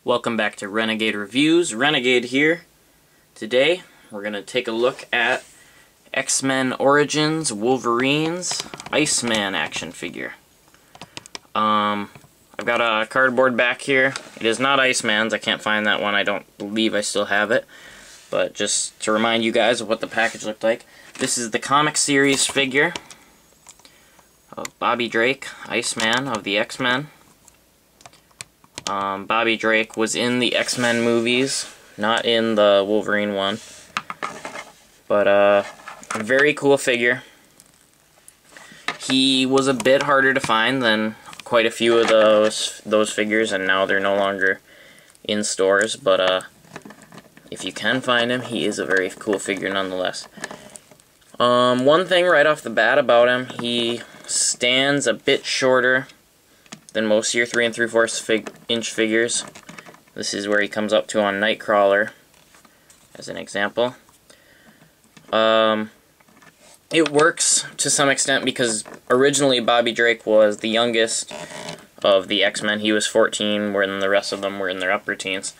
Welcome back to Renegade Reviews. Renegade here. Today we're going to take a look at X-Men Origins Wolverine's Iceman action figure. I've got a cardboard back here. It is not Iceman's. I can't find that one. I don't believe I still have it. But just to remind you guys of what the package looked like, this is the comic series figure of Bobby Drake, Iceman of the X-Men. Bobby Drake was in the X-Men movies, not in the Wolverine one. But, a very cool figure. He was a bit harder to find than quite a few of those figures, and now they're no longer in stores, but, if you can find him, he is a very cool figure nonetheless. One thing right off the bat about him, he stands a bit shorter than most of your 3 3/4 inch figures. This is where he comes up to on Nightcrawler, as an example. It works to some extent because originally Bobby Drake was the youngest of the X-Men. He was 14, when the rest of them were in their upper teens.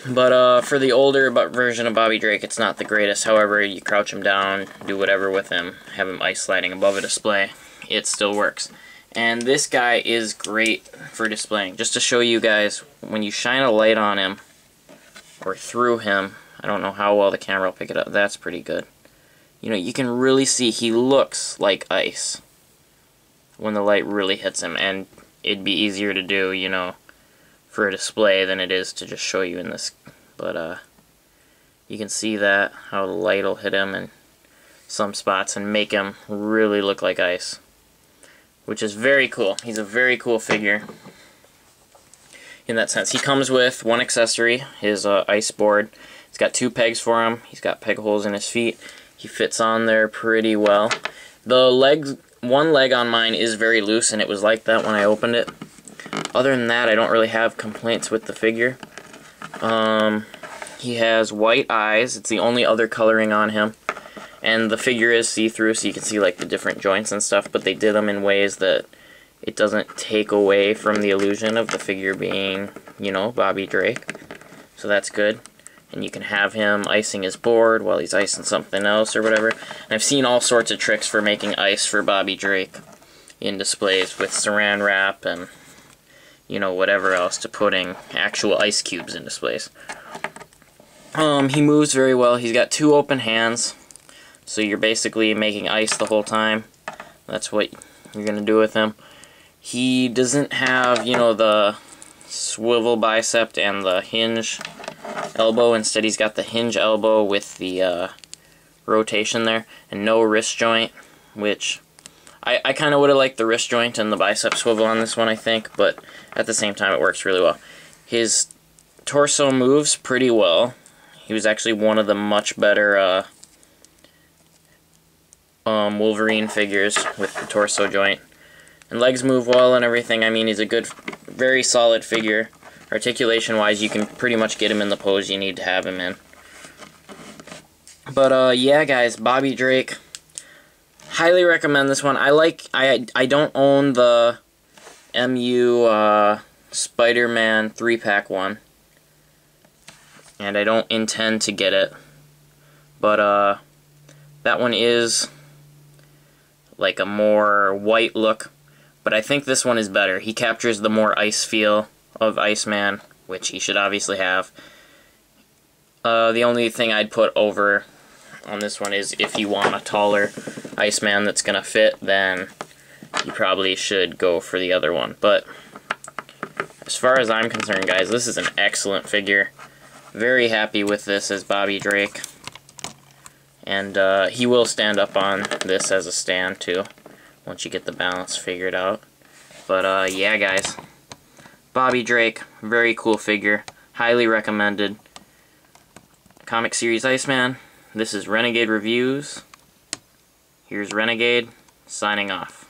But for the older version of Bobby Drake, it's not the greatest. However, you crouch him down, do whatever with him, have him ice sliding above a display, it still works. And this guy is great for displaying. Just to show you guys, when you shine a light on him, or through him, I don't know how well the camera will pick it up, that's pretty good. You know, you can really see he looks like ice when the light really hits him, and it'd be easier to do, you know, for a display than it is to just show you in this. But, you can see that, how the light will hit him in some spots and make him really look like ice, which is very cool. He's a very cool figure in that sense. He comes with one accessory, his ice board. It's got 2 pegs for him. He's got peg holes in his feet. He fits on there pretty well. The legs, one leg on mine is very loose, and it was like that when I opened it. Other than that, I don't really have complaints with the figure. He has white eyes. It's the only other coloring on him. And the figure is see-through, so you can see like the different joints and stuff, but they did them in ways that it doesn't take away from the illusion of the figure being, you know, Bobby Drake. So that's good. And you can have him icing his board while he's icing something else or whatever. And I've seen all sorts of tricks for making ice for Bobby Drake in displays with Saran wrap and, you know, whatever else, to putting actual ice cubes in displays. He moves very well. He's got 2 open hands. So you're basically making ice the whole time. That's what you're going to do with him. He doesn't have, you know, the swivel bicep and the hinge elbow. Instead, he's got the hinge elbow with the rotation there, and no wrist joint, which I kind of would have liked the wrist joint and the bicep swivel on this one, I think, but at the same time, it works really well. His torso moves pretty well. He was actually one of the much better Wolverine figures with the torso joint. And legs move well and everything. I mean, he's a good, very solid figure. Articulation-wise, you can pretty much get him in the pose you need to have him in. But, yeah, guys, Bobby Drake. Highly recommend this one. I don't own the MU Spider-Man 3-pack one. And I don't intend to get it. But, that one is like a more white look, but I think this one is better. He captures the more ice feel of Iceman, which he should obviously have. The only thing I'd put over on this one is if you want a taller Iceman that's gonna fit, then you probably should go for the other one. But as far as I'm concerned, guys, this is an excellent figure. Very happy with this as Bobby Drake. And he will stand up on this as a stand, too, once you get the balance figured out. But, yeah, guys. Bobby Drake, very cool figure. Highly recommended. Comic series Iceman. This is Renegade Reviews. Here's Renegade, signing off.